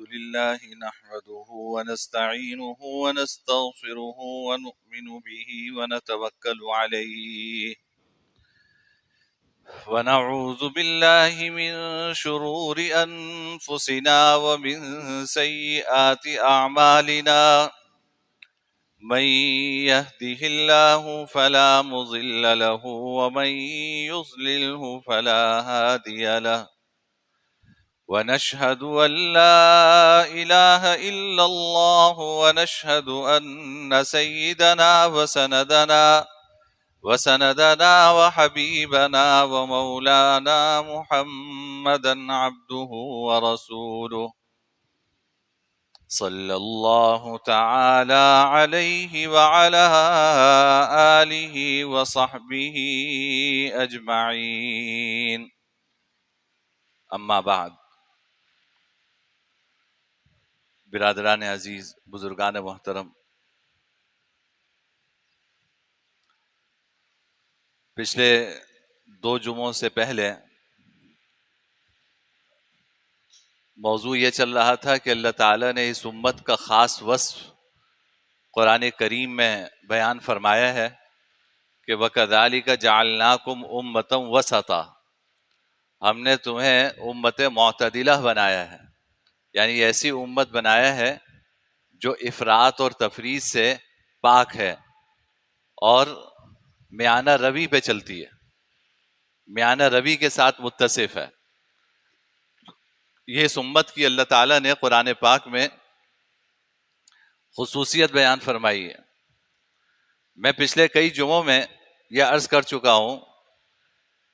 لله نحمده ونستعينه ونستغفره ونؤمن به ونتوكل عليه ونعوذ بالله من شرور أنفسنا ومن سيئات أعمالنا من يهده الله فلا مضل له ومن يضلله فلا هادي له ونشهد أن لا إله إلا الله ونشهد أن سيدنا وسندنا وحبيبنا ومولانا محمدا عبده ورسوله صلى الله تعالى عليه وعلى آله وصحبه أجمعين أما بعد. برادران عزیز، بزرگان محترم، پچھلے 2 جمعوں سے پہلے موضوع یہ چل رہا تھا کہ اللہ تعالیٰ نے اس امت کا خاص وصف قرآن کریم میں بیان فرمایا ہے کہ وَكَذَلِكَ جَعَلْنَاكُمْ أُمَّةً وَسَطًا، ہم نے تمہیں امت معتدلہ بنایا ہے، یعنی ایسی امت بنایا ہے جو افراط اور تفریط سے پاک ہے اور میانہ روی پہ چلتی ہے، میانہ روی کے ساتھ متصف ہے. یہ اس امت کی اللہ تعالیٰ نے قرآن پاک میں خصوصیت بیان فرمائی ہے. میں پچھلے کئی جمعوں میں یہ عرض کر چکا ہوں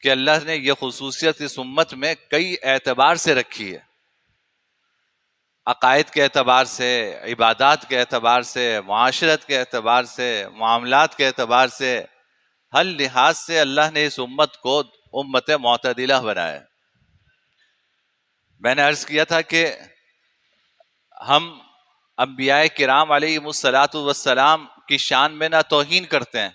کہ اللہ نے یہ خصوصیت اس امت میں کئی اعتبار سے رکھی ہے، عقائد کے اعتبار سے، عبادات کے اعتبار سے، معاشرت کے اعتبار سے، معاملات کے اعتبار سے، ہر لحاظ سے اللہ نے اس امت کو امت معتدلہ بنایا. میں نے عرض کیا تھا کہ ہم انبیاء کرام علیہم الصلاۃ والسلام کی شان میں نہ توہین کرتے ہیں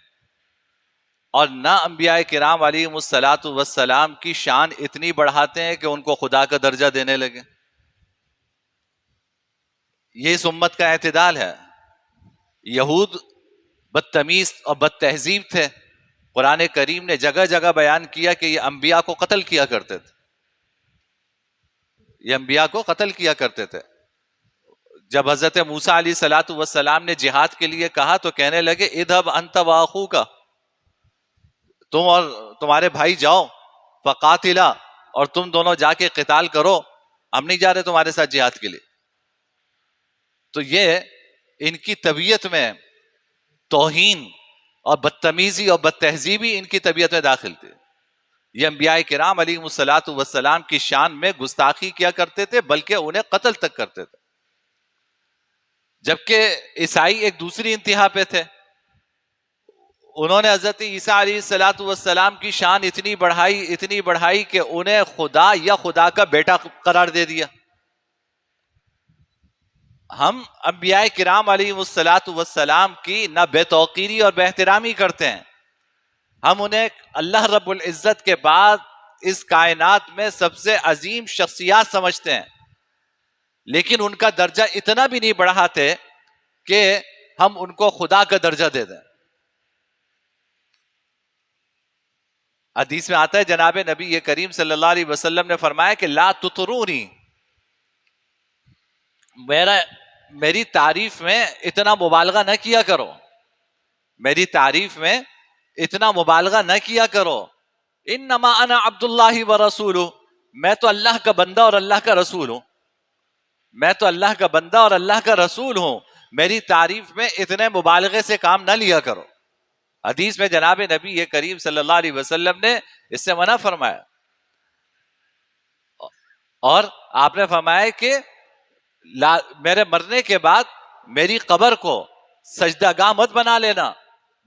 اور نہ انبیاء کرام علیہم الصلاۃ والسلام کی شان اتنی بڑھاتے ہیں کہ ان کو خدا کا درجہ دینے لگے. یہ اس امت کا اعتدال ہے. یہود بدتمیز اور بد تہذیب تھے، قرآن کریم نے جگہ جگہ بیان کیا کہ یہ انبیاء کو قتل کیا کرتے تھے، یہ انبیاء کو قتل کیا کرتے تھے. جب حضرت موسیٰ علیہ الصلاۃ والسلام نے جہاد کے لیے کہا تو کہنے لگے اذهب انت واخوک، تم اور تمہارے بھائی جاؤ، فقاتلا، اور تم دونوں جا کے قتال کرو، ہم نہیں جا رہے تمہارے ساتھ جہاد کے لیے. تو یہ ان کی طبیعت میں توہین اور بدتمیزی اور بد تہذیبی ان کی طبیعت میں داخل تھی. یہ انبیاء کرام علیہم الصلاۃ والسلام کی شان میں گستاخی کیا کرتے تھے، بلکہ انہیں قتل تک کرتے تھے. جبکہ عیسائی ایک دوسری انتہا پہ تھے، انہوں نے حضرت عیسیٰ علیہ الصلاۃ والسلام کی شان اتنی بڑھائی کہ انہیں خدا یا خدا کا بیٹا قرار دے دیا. ہم انبیاء کرام علیہم الصلاۃ والسلام کی نہ بے توقیری اور بے احترامی کرتے ہیں، ہم انہیں اللہ رب العزت کے بعد اس کائنات میں سب سے عظیم شخصیات سمجھتے ہیں، لیکن ان کا درجہ اتنا بھی نہیں بڑھاتے کہ ہم ان کو خدا کا درجہ دے دیں. حدیث میں آتا ہے جناب نبی کریم صلی اللہ علیہ وسلم نے فرمایا کہ لا تطرونی، میری تعریف میں اتنا مبالغہ نہ کیا کرو، میری تعریف میں اتنا مبالغہ نہ کیا کرو. انما انا عبد اللہ ورسولہ، میں تو اللہ کا بندہ اور اللہ کا رسول ہوں، میں تو اللہ کا بندہ اور اللہ کا رسول ہوں، میری تعریف میں اتنے مبالغے سے کام نہ لیا کرو. حدیث میں جناب نبی کریم صلی اللہ علیہ وسلم نے اس سے منع فرمایا، اور آپ نے فرمایا کہ میرے مرنے کے بعد میری قبر کو سجدہ گاہ مت بنا لینا،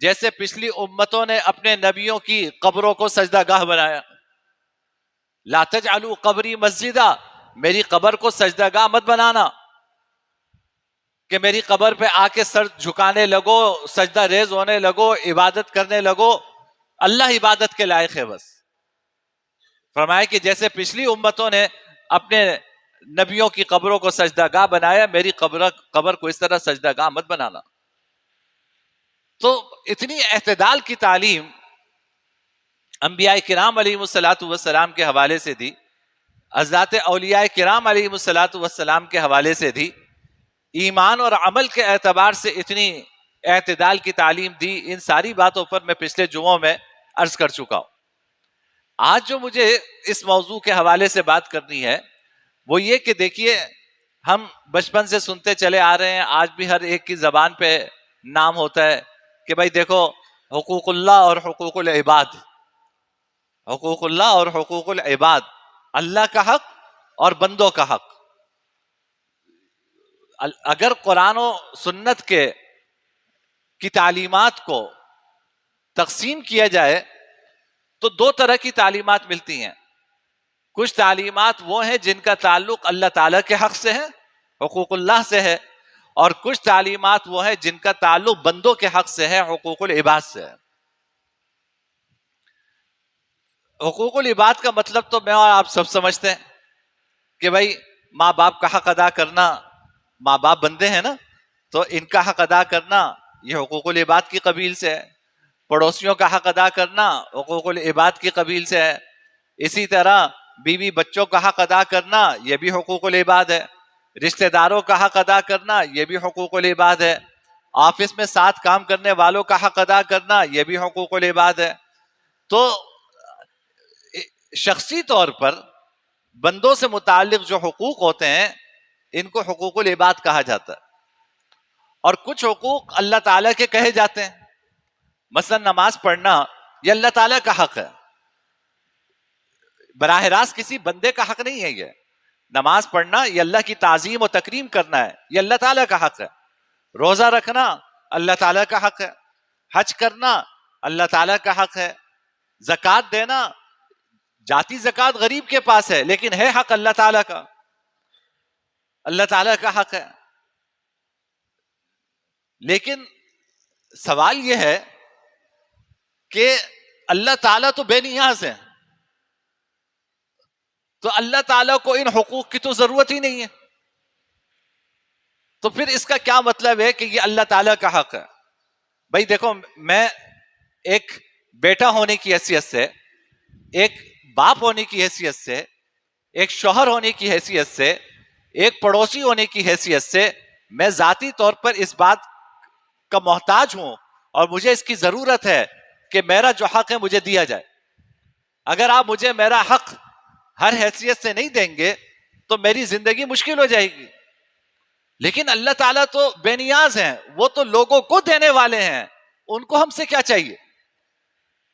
جیسے پچھلی امتوں نے اپنے نبیوں کی قبروں کو سجدہ گاہ بنایا. لا تجعلوا قبری مسجدا، میری قبر کو سجدہ گاہ مت بنانا کہ میری قبر پہ آ کے سر جھکانے لگو، سجدہ ریز ہونے لگو، عبادت کرنے لگو. اللہ عبادت کے لائق ہے بس. فرمایا کہ جیسے پچھلی امتوں نے اپنے نبیوں کی قبروں کو سجدہ گاہ بنایا، میری قبر کو اس طرح سجدہ گاہ مت بنانا. تو اتنی اعتدال کی تعلیم انبیاء کرام علیہم الصلاۃ والسلام کے حوالے سے دی، حضرات اولیاء کرام علیہم الصلاۃ والسلام کے حوالے سے دی، ایمان اور عمل کے اعتبار سے اتنی اعتدال کی تعلیم دی. ان ساری باتوں پر میں پچھلے جمعوں میں عرض کر چکا ہوں. آج جو مجھے اس موضوع کے حوالے سے بات کرنی ہے وہ یہ کہ دیکھیے، ہم بچپن سے سنتے چلے آ رہے ہیں، آج بھی ہر ایک کی زبان پہ نام ہوتا ہے کہ بھائی دیکھو، حقوق اللہ اور حقوق العباد، حقوق اللہ اور حقوق العباد، اللہ کا حق اور بندوں کا حق. اگر قرآن و سنت کی تعلیمات کو تقسیم کیا جائے تو دو طرح کی تعلیمات ملتی ہیں. کچھ تعلیمات وہ ہیں جن کا تعلق اللہ تعالیٰ کے حق سے ہے، حقوق اللہ سے ہے، اور کچھ تعلیمات وہ ہیں جن کا تعلق بندوں کے حق سے ہے، حقوق العباد سے ہے. حقوق العباد کا مطلب تو میں اور آپ سب سمجھتے ہیں کہ بھائی ماں باپ کا حق ادا کرنا، ماں باپ بندے ہیں نا، تو ان کا حق ادا کرنا یہ حقوق العباد کی قبیل سے ہے. پڑوسیوں کا حق ادا کرنا حقوق العباد کی قبیل سے ہے. اسی طرح بیوی بچوں کا حق ادا کرنا یہ بھی حقوق العباد ہے. رشتہ داروں کا حق ادا کرنا یہ بھی حقوق العباد ہے. آفس میں ساتھ کام کرنے والوں کا حق ادا کرنا یہ بھی حقوق العباد ہے. تو شخصی طور پر بندوں سے متعلق جو حقوق ہوتے ہیں ان کو حقوق العباد کہا جاتا ہے، اور کچھ حقوق اللہ تعالیٰ کے کہے جاتے ہیں. مثلا نماز پڑھنا یہ اللہ تعالیٰ کا حق ہے، براہ راست کسی بندے کا حق نہیں ہے. یہ نماز پڑھنا یہ اللہ کی تعظیم و تکریم کرنا ہے، یہ اللہ تعالیٰ کا حق ہے. روزہ رکھنا اللہ تعالیٰ کا حق ہے. حج کرنا اللہ تعالیٰ کا حق ہے. زکوٰۃ دینا، جاتی زکوٰۃ غریب کے پاس ہے لیکن ہے حق اللہ تعالیٰ کا، اللہ تعالیٰ کا حق ہے. لیکن سوال یہ ہے کہ اللہ تعالیٰ تو بے نیاز ہے، تو اللہ تعالیٰ کو ان حقوق کی تو ضرورت ہی نہیں ہے. تو پھر اس کا کیا مطلب ہے کہ یہ اللہ تعالیٰ کا حق ہے؟ بھائی دیکھو، میں ایک بیٹا ہونے کی حیثیت سے، ایک باپ ہونے کی حیثیت سے، ایک شوہر ہونے کی حیثیت سے، ایک پڑوسی ہونے کی حیثیت سے میں ذاتی طور پر اس بات کا محتاج ہوں اور مجھے اس کی ضرورت ہے کہ میرا جو حق ہے مجھے دیا جائے. اگر آپ مجھے میرا حق ہر حیثیت سے نہیں دیں گے تو میری زندگی مشکل ہو جائے گی. لیکن اللہ تعالیٰ تو بے نیاز ہیں، وہ تو لوگوں کو دینے والے ہیں، ان کو ہم سے کیا چاہیے؟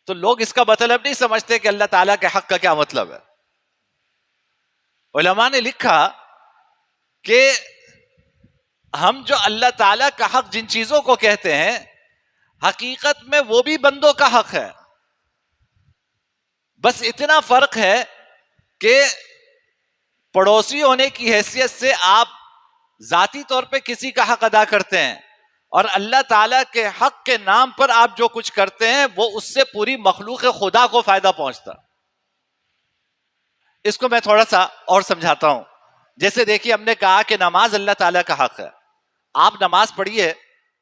تو لوگ اس کا مطلب نہیں سمجھتے کہ اللہ تعالیٰ کے حق کا کیا مطلب ہے. علماء نے لکھا کہ ہم جو اللہ تعالیٰ کا حق جن چیزوں کو کہتے ہیں حقیقت میں وہ بھی بندوں کا حق ہے. بس اتنا فرق ہے کہ پڑوسی ہونے کی حیثیت سے آپ ذاتی طور پہ کسی کا حق ادا کرتے ہیں، اور اللہ تعالیٰ کے حق کے نام پر آپ جو کچھ کرتے ہیں وہ اس سے پوری مخلوق خدا کو فائدہ پہنچتا. اس کو میں تھوڑا سا اور سمجھاتا ہوں. جیسے دیکھیے، ہم نے کہا کہ نماز اللہ تعالیٰ کا حق ہے. آپ نماز پڑھیے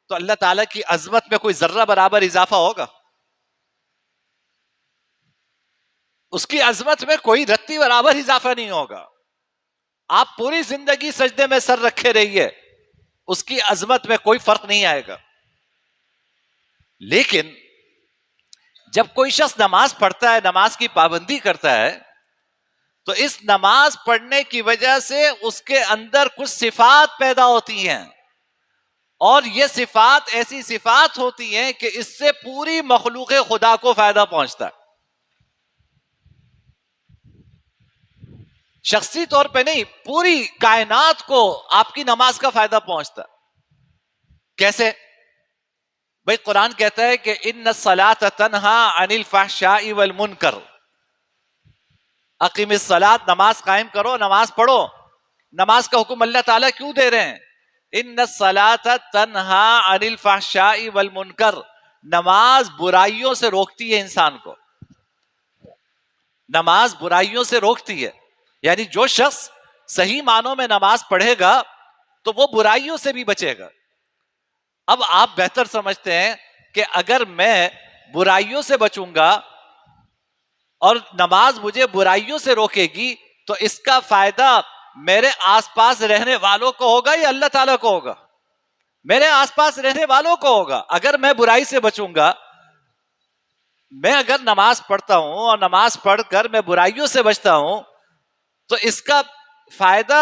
تو اللہ تعالیٰ کی عظمت میں کوئی ذرہ برابر اضافہ ہوگا؟ اس کی عظمت میں کوئی رتی برابر اضافہ نہیں ہوگا. آپ پوری زندگی سجدے میں سر رکھے رہیے، اس کی عظمت میں کوئی فرق نہیں آئے گا. لیکن جب کوئی شخص نماز پڑھتا ہے، نماز کی پابندی کرتا ہے، تو اس نماز پڑھنے کی وجہ سے اس کے اندر کچھ صفات پیدا ہوتی ہیں، اور یہ صفات ایسی صفات ہوتی ہیں کہ اس سے پوری مخلوق خدا کو فائدہ پہنچتا ہے. شخصی طور پہ نہیں، پوری کائنات کو آپ کی نماز کا فائدہ پہنچتا. کیسے؟ بھائی قرآن کہتا ہے کہ ان الصلاۃ تنہا عن الفحشاء والمنکر. اقیم الصلاۃ، نماز قائم کرو، نماز پڑھو. نماز کا حکم اللہ تعالیٰ کیوں دے رہے ہیں؟ ان الصلاۃ تنہا عن الفحشاء والمنکر. نماز برائیوں سے روکتی ہے انسان کو، نماز برائیوں سے روکتی ہے. یعنی جو شخص صحیح معنوں میں نماز پڑھے گا تو وہ برائیوں سے بھی بچے گا. اب آپ بہتر سمجھتے ہیں کہ اگر میں برائیوں سے بچوں گا اور نماز مجھے برائیوں سے روکے گی تو اس کا فائدہ میرے آس پاس رہنے والوں کو ہوگا یا اللہ تعالیٰ کو ہوگا؟ میرے آس پاس رہنے والوں کو ہوگا. اگر میں برائی سے بچوں گا، میں اگر نماز پڑھتا ہوں اور نماز پڑھ کر میں برائیوں سے بچتا ہوں تو اس کا فائدہ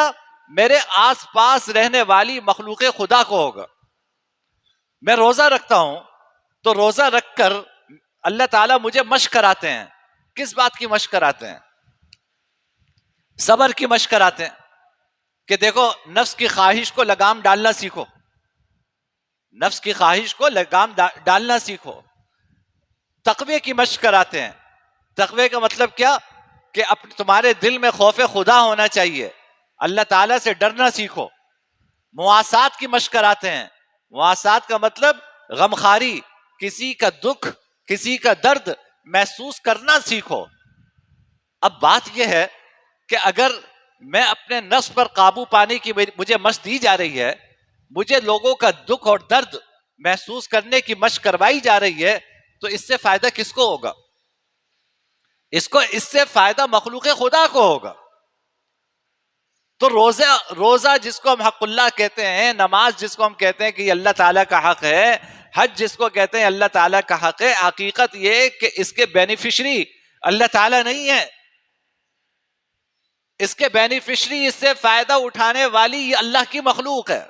میرے آس پاس رہنے والی مخلوق خدا کو ہوگا. میں روزہ رکھتا ہوں تو روزہ رکھ کر اللہ تعالیٰ مجھے مشق کراتے ہیں. کس بات کی مشق کراتے ہیں؟ صبر کی مشق کراتے ہیں کہ دیکھو نفس کی خواہش کو لگام ڈالنا سیکھو، نفس کی خواہش کو لگام ڈالنا سیکھو. تقوی کی مشق کراتے ہیں. تقوی کا مطلب کیا؟ کہ تمہارے دل میں خوف خدا ہونا چاہیے، اللہ تعالیٰ سے ڈرنا سیکھو. مواسات کی مشق کراتے ہیں. مواسات کا مطلب غمخواری، کسی کا دکھ کسی کا درد محسوس کرنا سیکھو. اب بات یہ ہے کہ اگر میں اپنے نفس پر قابو پانے کی مجھے مشق دی جا رہی ہے، مجھے لوگوں کا دکھ اور درد محسوس کرنے کی مشق کروائی جا رہی ہے، تو اس سے فائدہ کس کو ہوگا؟ اس سے فائدہ مخلوق خدا کو ہوگا. تو روزہ جس کو ہم حق اللہ کہتے ہیں، نماز جس کو ہم کہتے ہیں کہ یہ اللہ تعالیٰ کا حق ہے، حج جس کو کہتے ہیں اللہ تعالیٰ کا حق ہے، حقیقت یہ کہ اس کے بینیفیشری اللہ تعالیٰ نہیں ہے. اس کے بینیفیشری، اس سے فائدہ اٹھانے والی یہ اللہ کی مخلوق ہے.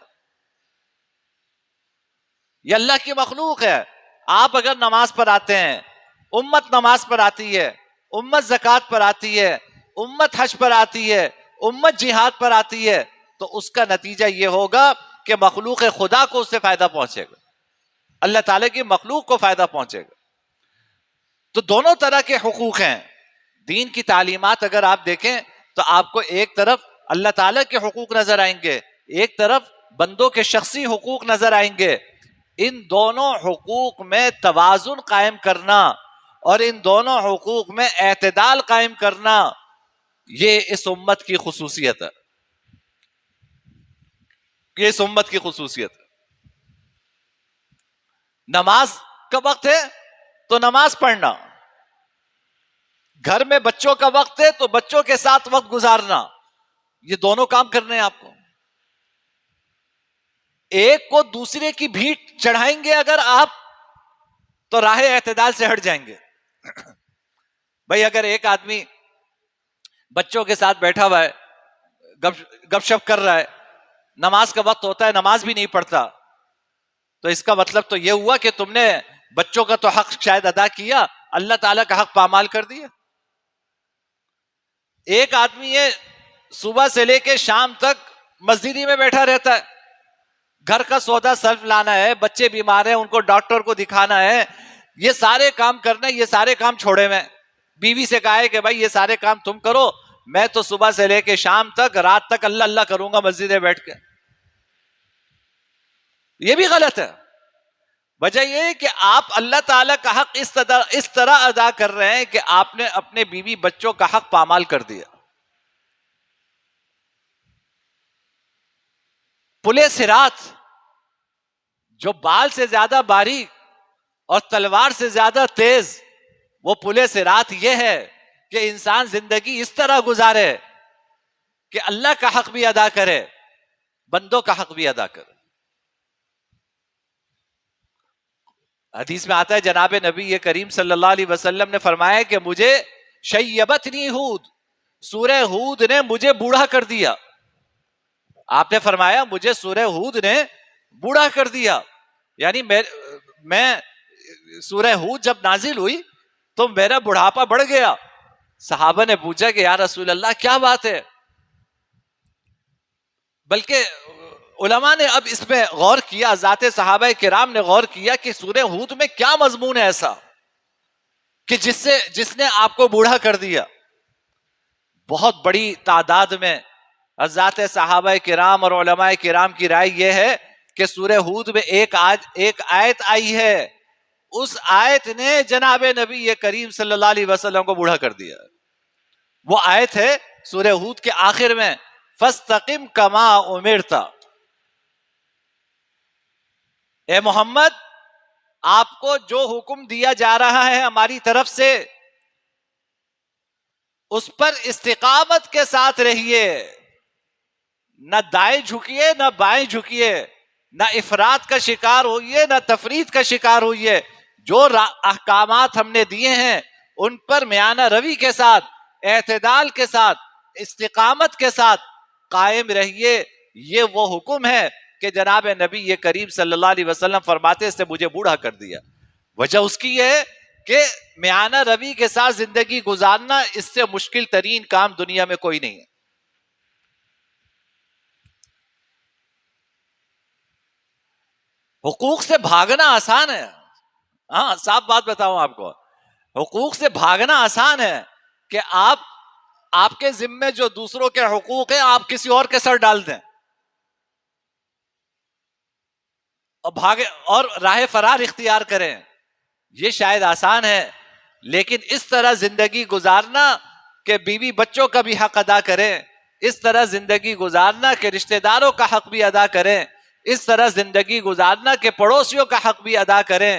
یہ اللہ کی مخلوق ہے. آپ اگر نماز پر آتے ہیں، امت نماز پر آتی ہے، امت زکوٰۃ پر آتی ہے، امت حج پر آتی ہے، امت جہاد پر آتی ہے، تو اس کا نتیجہ یہ ہوگا کہ مخلوق خدا کو اس سے فائدہ پہنچے گا، اللہ تعالیٰ کی مخلوق کو فائدہ پہنچے گا. تو دونوں طرح کے حقوق ہیں. دین کی تعلیمات اگر آپ دیکھیں تو آپ کو ایک طرف اللہ تعالیٰ کے حقوق نظر آئیں گے، ایک طرف بندوں کے شخصی حقوق نظر آئیں گے. ان دونوں حقوق میں توازن قائم کرنا اور ان دونوں حقوق میں اعتدال قائم کرنا، یہ اس امت کی خصوصیت ہے. یہ اس امت کی خصوصیت ہے. نماز کا وقت ہے تو نماز پڑھنا، گھر میں بچوں کا وقت ہے تو بچوں کے ساتھ وقت گزارنا، یہ دونوں کام کرنے ہیں آپ کو. ایک کو دوسرے کی بھیٹ چڑھائیں گے اگر آپ تو راہ اعتدال سے ہٹ جائیں گے. بھائی اگر ایک آدمی بچوں کے ساتھ بیٹھا ہوا ہے، گپ شپ کر رہا ہے، نماز کا وقت ہوتا ہے نماز بھی نہیں پڑھتا، تو اس کا مطلب تو یہ ہوا کہ تم نے بچوں کا تو حق شاید ادا کیا، اللہ تعالیٰ کا حق پامال کر دیا. ایک آدمی ہے صبح سے لے کے شام تک مسجد میں بیٹھا رہتا ہے، گھر کا سودا سلف لانا ہے، بچے بیمار ہیں ان کو ڈاکٹر کو دکھانا ہے، یہ سارے کام کرنا ہے، یہ سارے کام چھوڑے میں. بیوی سے کہا ہے کہ بھائی یہ سارے کام تم کرو، میں تو صبح سے لے کے شام تک رات تک اللہ اللہ کروں گا مسجد میں بیٹھ کے. یہ بھی غلط ہے. وجہ یہ ہے کہ آپ اللہ تعالیٰ کا حق اس طرح ادا کر رہے ہیں کہ آپ نے اپنے بیوی بچوں کا حق پامال کر دیا. پلے صراط جو بال سے زیادہ باریک اور تلوار سے زیادہ تیز، وہ پلے صراط یہ ہے کہ انسان زندگی اس طرح گزارے کہ اللہ کا حق بھی ادا کرے، بندوں کا حق بھی ادا کرے. حدیث میں آتا ہے جناب نبی کریم صلی اللہ علیہ وسلم نے فرمایا کہ مجھے شیبتنی ہود، سورہ ہود نے مجھے بوڑھا کر دیا. آپ نے فرمایا مجھے سورہ ہود نے بوڑھا کر دیا، یعنی میں سورہ ہود جب نازل ہوئی تو میرا بڑھاپا بڑھ گیا. صحابہ نے پوچھا کہ یا رسول اللہ کیا بات ہے؟ بلکہ علماء نے اب اس میں غور کیا، ذات صحابہ کرام نے غور کیا کہ سورہ ہود میں کیا مضمون ہے ایسا کہ جس نے آپ کو بوڑھا کر دیا. بہت بڑی تعداد میں ذات صحابہ کرام اور علماء کرام کی رائے یہ ہے کہ سورہ ہود میں ایک آیت آئی ہے، اس آیت نے جناب نبی کریم صلی اللہ علیہ وسلم کو بوڑھا کر دیا. وہ آیت ہے سورہ ہود کے آخر میں فاستقم کما امرت. اے محمد، آپ کو جو حکم دیا جا رہا ہے ہماری طرف سے اس پر استقامت کے ساتھ رہیے، نہ دائیں جھکیے نہ بائیں جھکیے، نہ افراط کا شکار ہوئیے نہ تفریط کا شکار ہوئیے. جو احکامات ہم نے دیے ہیں ان پر میانہ روی کے ساتھ، اعتدال کے ساتھ، استقامت کے ساتھ قائم رہیے. یہ وہ حکم ہے کہ جناب نبی یہ کریم صلی اللہ علیہ وسلم فرماتے اس نے مجھے بوڑھا کر دیا. وجہ اس کی یہ ہے کہ میانہ روی کے ساتھ زندگی گزارنا اس سے مشکل ترین کام دنیا میں کوئی نہیں ہے. حقوق سے بھاگنا آسان ہے. ہاں صاف بات بتاؤں آپ کو، حقوق سے بھاگنا آسان ہے کہ آپ کے ذمے جو دوسروں کے حقوق ہیں آپ کسی اور کے سر ڈال دیں اور بھاگے اور راہ فرار اختیار کریں. یہ شاید آسان ہے، لیکن اس طرح زندگی گزارنا کہ بیوی بچوں کا بھی حق ادا کریں، اس طرح زندگی گزارنا کہ رشتہ داروں کا حق بھی ادا کریں، اس طرح زندگی گزارنا کہ پڑوسیوں کا حق بھی ادا کریں،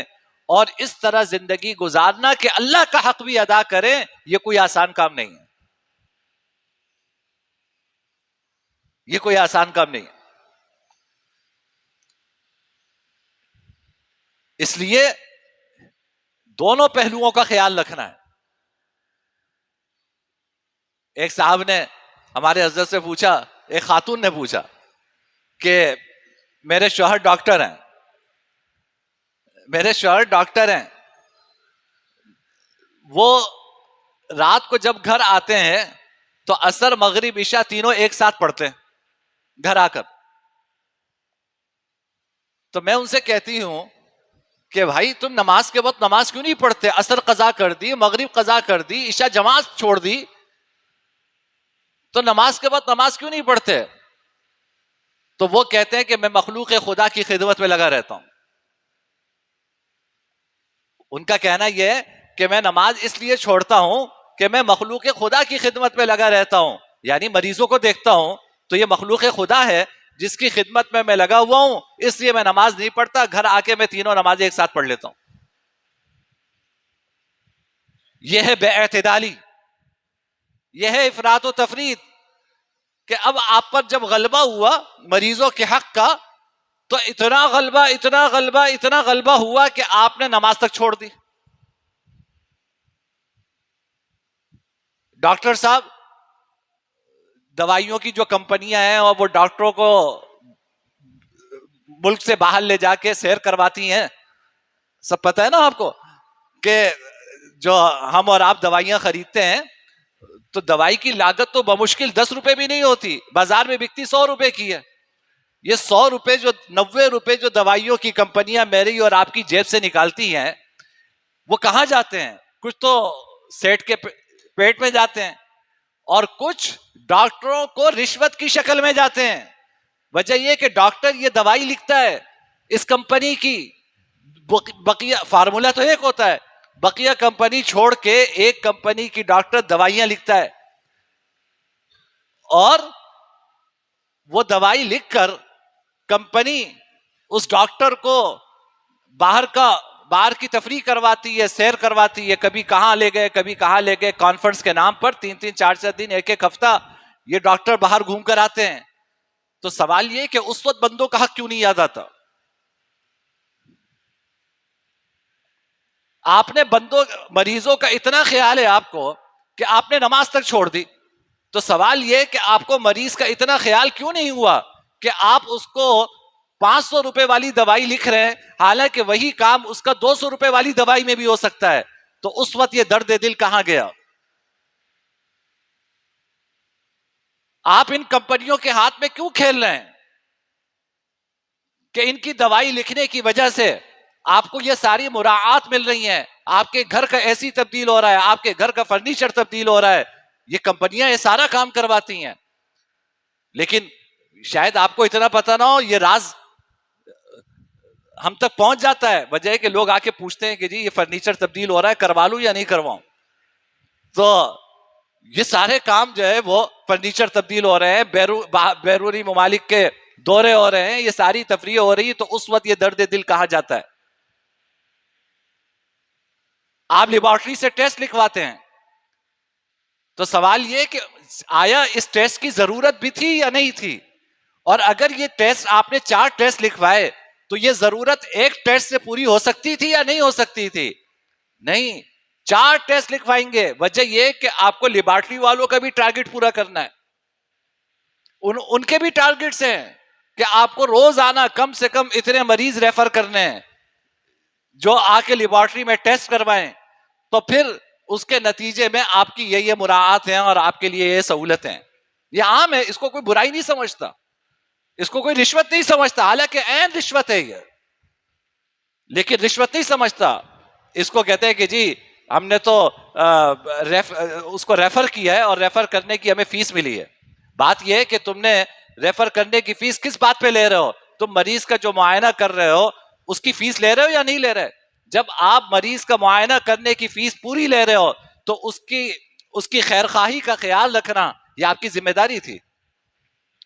اور اس طرح زندگی گزارنا کہ اللہ کا حق بھی ادا کریں، یہ کوئی آسان کام نہیں ہے. یہ کوئی آسان کام نہیں ہے. اس لیے دونوں پہلوؤں کا خیال رکھنا ہے. ایک صاحب نے ہمارے حضرت سے پوچھا، ایک خاتون نے پوچھا کہ میرے شوہر ڈاکٹر ہیں، وہ رات کو جب گھر آتے ہیں تو عصر مغرب عشاء تینوں ایک ساتھ پڑھتے ہیں گھر آ کر. تو میں ان سے کہتی ہوں کہ بھائی تم نماز کے وقت نماز کیوں نہیں پڑھتے؟ عصر قضا کر دی، مغرب قضا کر دی، عشاء جماعت چھوڑ دی، تو نماز کے وقت نماز کیوں نہیں پڑھتے؟ تو وہ کہتے ہیں کہ میں مخلوق خدا کی خدمت میں لگا رہتا ہوں. ان کا کہنا یہ ہے کہ میں نماز اس لیے چھوڑتا ہوں کہ میں مخلوق خدا کی خدمت میں لگا رہتا ہوں، یعنی مریضوں کو دیکھتا ہوں تو یہ مخلوق خدا ہے جس کی خدمت میں لگا ہوا ہوں، اس لیے میں نماز نہیں پڑھتا، گھر آ کے میں تینوں نمازیں ایک ساتھ پڑھ لیتا ہوں. یہ ہے بے اعتدالی، یہ ہے افراط و تفریط، کہ اب آپ پر جب غلبہ ہوا مریضوں کے حق کا تو اتنا غلبہ ہوا کہ آپ نے نماز تک چھوڑ دی. ڈاکٹر صاحب، دوائیوں کی جو کمپنیاں ہیں اور وہ ڈاکٹروں کو ملک سے باہر لے جا کے سیر کرواتی ہیں، سب پتہ ہے نا آپ کو کہ جو ہم اور آپ دوائیاں خریدتے ہیں تو دوائی کی لاگت تو بمشکل 10 روپے بھی نہیں ہوتی، بازار میں بکتی 100 روپے کی ہے. یہ 100 روپے 90 روپے جو دوائیوں کی کمپنیاں میری اور آپ کی جیب سے نکالتی ہیں وہ کہاں جاتے ہیں؟ کچھ تو سیٹ کے پیٹ میں جاتے ہیں اور کچھ ڈاکٹروں کو رشوت کی شکل میں جاتے ہیں. وجہ یہ کہ ڈاکٹر یہ دوائی لکھتا ہے اس کمپنی کی، بقیہ فارمولا تو ایک ہوتا ہے، بقیہ کمپنی چھوڑ کے ایک کمپنی کی ڈاکٹر دوائیاں لکھتا ہے، اور وہ دوائی لکھ کر کمپنی اس ڈاکٹر کو باہر کی تفریح کرواتی ہے، سیر کرواتی ہے، کبھی کہاں لے گئے کانفرنس کے نام پر 3 4 دن، ایک ہفتہ یہ ڈاکٹر باہر گھوم کر آتے ہیں. تو سوال یہ کہ اس وقت بندوں کا حق کیوں نہیں یاد آتا؟ آپ نے مریضوں کا اتنا خیال ہے آپ کو کہ آپ نے نماز تک چھوڑ دی. تو سوال یہ کہ آپ کو مریض کا اتنا خیال کیوں نہیں ہوا کہ آپ اس کو 500 روپے والی دوائی لکھ رہے ہیں، حالانکہ وہی کام اس کا 200 روپے والی دوائی میں بھی ہو سکتا ہے. تو اس وقت یہ درد دل کہاں گیا؟ آپ ان کمپنیوں کے ہاتھ میں کیوں کھیل رہے ہیں کہ ان کی دوائی لکھنے کی وجہ سے آپ کو یہ ساری مراعات مل رہی ہیں، آپ کے گھر کا ایسی تبدیل ہو رہا ہے، آپ کے گھر کا فرنیچر تبدیل ہو رہا ہے، یہ کمپنیاں یہ سارا کام کرواتی ہیں. لیکن شاید آپ کو اتنا پتہ نہ ہو، یہ راز ہم تک پہنچ جاتا ہے. وجہ ہے کہ لوگ آ کے پوچھتے ہیں کہ جی یہ فرنیچر تبدیل ہو رہا ہے، کروا لوں یا نہیں کرواؤں؟ تو یہ سارے کام جو ہے وہ فرنیچر تبدیل ہو رہے ہیں، بیرونی ممالک کے دورے ہو رہے ہیں، یہ ساری تفریح ہو رہی ہے، تو اس وقت یہ درد دل کہا جاتا ہے؟ آپ لیبارٹری سے ٹیسٹ لکھواتے ہیں، تو سوال یہ کہ آیا اس ٹیسٹ کی ضرورت بھی تھی یا نہیں تھی؟ اور اگر یہ ٹیسٹ آپ نے 4 ٹیسٹ لکھوائے تو یہ ضرورت ایک ٹیسٹ سے پوری ہو سکتی تھی یا نہیں ہو سکتی تھی؟ نہیں، 4 ٹیسٹ لکھوائیں گے، وجہ یہ کہ آپ کو لیبارٹری والوں کا بھی ٹارگٹ پورا کرنا ہے، ان کے بھی ٹارگٹس ہیں کہ آپ کو روزانہ کم سے کم اتنے مریض ریفر کرنے ہیں جو آ کے لیبارٹری میں ٹیسٹ کروائیں، تو پھر اس کے نتیجے میں آپ کی یہ مراعات ہیں اور آپ کے لیے یہ سہولت ہیں. یہ عام ہے، اس کو کوئی برائی نہیں سمجھتا، اس کو کوئی رشوت نہیں سمجھتا، حالانکہ عین رشوت ہے یہ، لیکن رشوت نہیں سمجھتا. اس کو کہتے ہیں کہ جی ہم نے تو اس کو ریفر کیا ہے اور ریفر کرنے کی ہمیں فیس ملی ہے. بات یہ ہے کہ تم نے ریفر کرنے کی فیس کس بات پہ لے رہے ہو؟ تم مریض کا جو معائنہ کر رہے ہو اس کی فیس لے رہے ہو یا نہیں لے رہے؟ جب آپ مریض کا معائنہ کرنے کی فیس پوری لے رہے ہو تو اس کی خیر خواہی کا خیال رکھنا یہ آپ کی ذمہ داری تھی.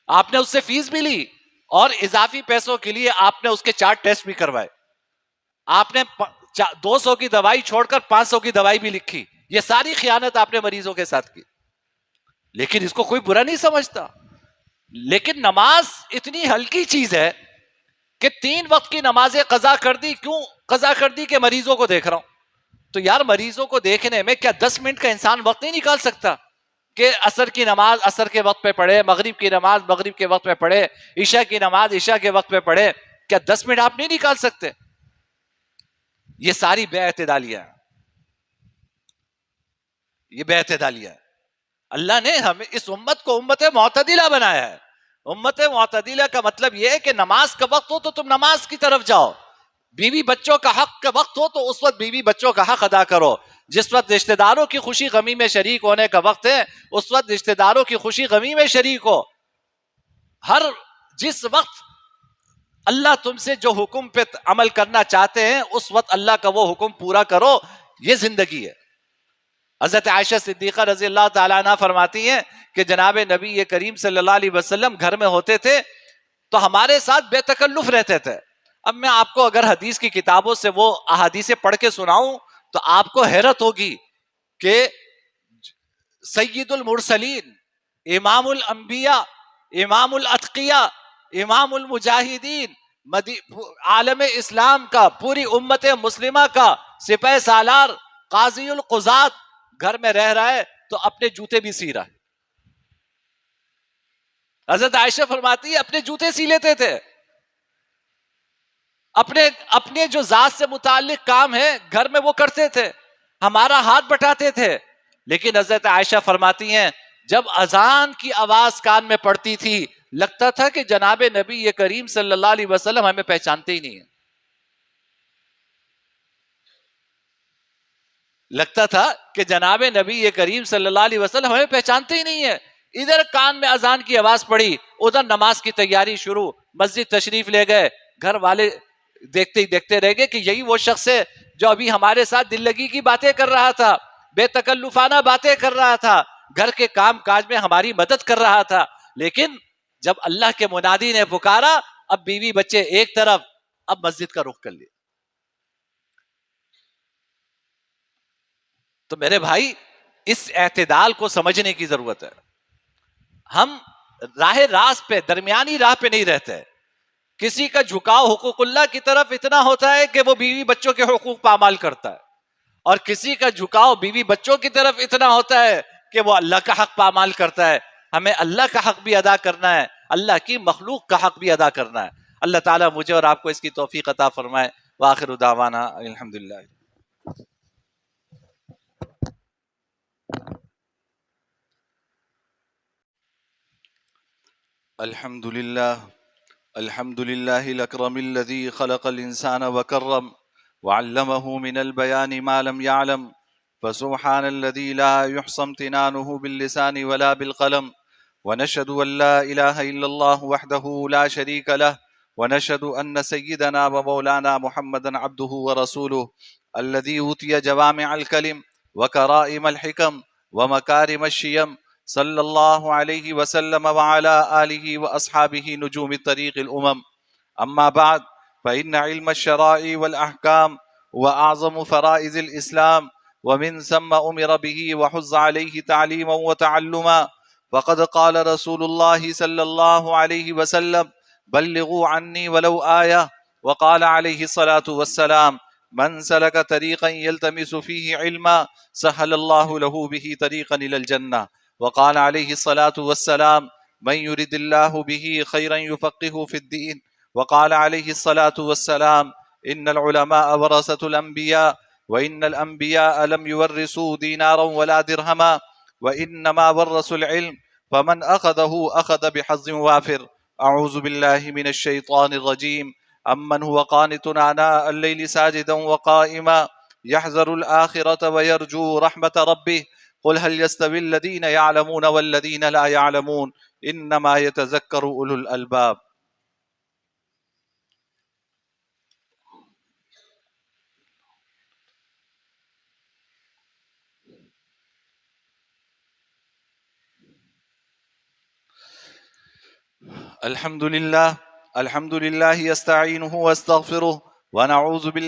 آپ نے اس سے فیس بھی لی اور اضافی پیسوں کے لیے آپ نے اس کے 4 ٹیسٹ بھی کروائے. آپ نے 200 کی دوائی چھوڑ کر 500 کی دوائی بھی لکھی. یہ ساری خیانت آپ نے مریضوں کے ساتھ کی، لیکن اس کو کوئی برا نہیں سمجھتا. لیکن نماز اتنی ہلکی چیز ہے کہ 3 وقت کی نمازیں قضا کر دی. کیوں قضا کر دی؟ کہ مریضوں کو دیکھ رہا ہوں. تو یار مریضوں کو دیکھنے میں کیا 10 منٹ کا انسان وقت نہیں نکال سکتا کہ عصر کی نماز عصر کے وقت پہ پڑھے، مغرب کی نماز مغرب کے وقت پہ پڑھے، عشاء کی نماز عشاء کے وقت پہ پڑھے؟ کیا 10 منٹ آپ نہیں نکال سکتے؟ یہ ساری بے اعتدالیاں، یہ بے اعتدالیاں. اللہ نے ہمیں اس امت کو امت معتدلہ بنایا ہے. امت معتدلہ کا مطلب یہ ہے کہ نماز کا وقت ہو تو تم نماز کی طرف جاؤ، بیوی بچوں کا حق کا وقت ہو تو اس وقت بیوی بچوں کا حق ادا کرو، جس وقت رشتہ داروں کی خوشی غمی میں شریک ہونے کا وقت ہے اس وقت رشتہ داروں کی خوشی غمی میں شریک ہو. جس وقت اللہ تم سے جو حکم پہ عمل کرنا چاہتے ہیں اس وقت اللہ کا وہ حکم پورا کرو. یہ زندگی ہے. حضرت عائشہ صدیقہ رضی اللہ تعالیٰ عنہ فرماتی ہیں کہ جناب نبی کریم صلی اللہ علیہ وسلم گھر میں ہوتے تھے تو ہمارے ساتھ بے تکلف رہتے تھے. اب میں آپ کو اگر حدیث کی کتابوں سے وہ احادیثیں پڑھ کے سناؤں تو آپ کو حیرت ہوگی کہ سید المرسلین، امام الانبیاء، امام الاتقیاء، امام المجاہدین، عالم اسلام کا، پوری امت مسلمہ کا سپہ سالار، قاضی القضات گھر میں رہ رہا ہے تو اپنے جوتے بھی سی رہا ہے. حضرت عائشہ فرماتی ہے اپنے جوتے سی لیتے تھے، اپنے جو ذات سے متعلق کام ہے گھر میں وہ کرتے تھے، ہمارا ہاتھ بٹاتے تھے. لیکن حضرت عائشہ فرماتی ہیں جب اذان کی آواز کان میں پڑتی تھی لگتا تھا کہ جناب نبی کریم صلی اللہ علیہ وسلم ہمیں پہچانتے ہی نہیں ہیں. لگتا تھا کہ جناب نبی کریم صلی اللہ علیہ وسلم ہمیں پہچانتے ہی نہیں ہے. ادھر کان میں اذان کی آواز پڑی، ادھر نماز کی تیاری شروع، مسجد تشریف لے گئے، گھر والے دیکھتے ہی دیکھتے رہ گئے کہ یہی وہ شخص ہے جو ابھی ہمارے ساتھ دل لگی کی باتیں کر رہا تھا، بے تکلفانہ باتیں کر رہا تھا، گھر کے کام کاج میں ہماری مدد کر رہا تھا. لیکن جب اللہ کے منادی نے پکارا اب بیوی بچے ایک طرف، اب مسجد کا رخ کر لیا. تو میرے بھائی اس اعتدال کو سمجھنے کی ضرورت ہے. ہم راہ راست پہ، درمیانی راہ پہ نہیں رہتے. کسی کا جھکاؤ حقوق اللہ کی طرف اتنا ہوتا ہے کہ وہ بیوی بچوں کے حقوق پامال کرتا ہے، اور کسی کا جھکاؤ بیوی بچوں کی طرف اتنا ہوتا ہے کہ وہ اللہ کا حق پامال کرتا ہے. ہمیں اللہ کا حق بھی ادا کرنا ہے، اللہ کی مخلوق کا حق بھی ادا کرنا ہے. اللہ تعالیٰ مجھے اور آپ کو اس کی توفیق عطا فرمائے. وآخر دعوانا الحمدللہ. الحمد لله الأكرم الذي خلق الإنسان وكرم وعلمه من البيان ما لم يعلم، فسبحان الذي لا يحصى امتنانه باللسان ولا بالقلم. ونشهد أن لا إله إلا الله وحده لا شريك له، ونشهد أن سيدنا ومولانا محمدا عبده ورسوله الذي أوتي جوامع الكلم وكرائم الحكم ومكارم الشيم صلى الله عليه وسلم وعلى آله وأصحابه نجوم الطريق الأمم. أما بعد، فإن علم الشرائع والأحكام وأعظم فرائض الإسلام، ومن ثم أمر به وحث عليه تعليما وتعلما. فقد قال رسول الله صلى الله عليه وسلم: بلغوا عني ولو آية. وقال عليه الصلاة والسلام: من سلك طريقا يلتمس فيه علما سهل الله له به طريقا إلى الجنة. وقال عليه الصلاة والسلام: من يرد الله به خيرا يفقهه في الدين. وقال عليه الصلاة والسلام: إن العلماء ورثة الأنبياء، وإن الأنبياء لم يورثوا دينارا ولا درهما، وإنما ورثوا العلم، فمن أخذه أخذ بحظ وافر. أعوذ بالله من الشيطان الرجيم. أمن هو قانت آناء الليل ساجدا وقائما يحذر الآخرة ويرجو رحمة ربه. قل هل يستوي الذين يعلمون والذين لا يعلمون إنما يتذكر أولو الألباب. الحمد لله يستعينه واستغفره ونعوذ بالله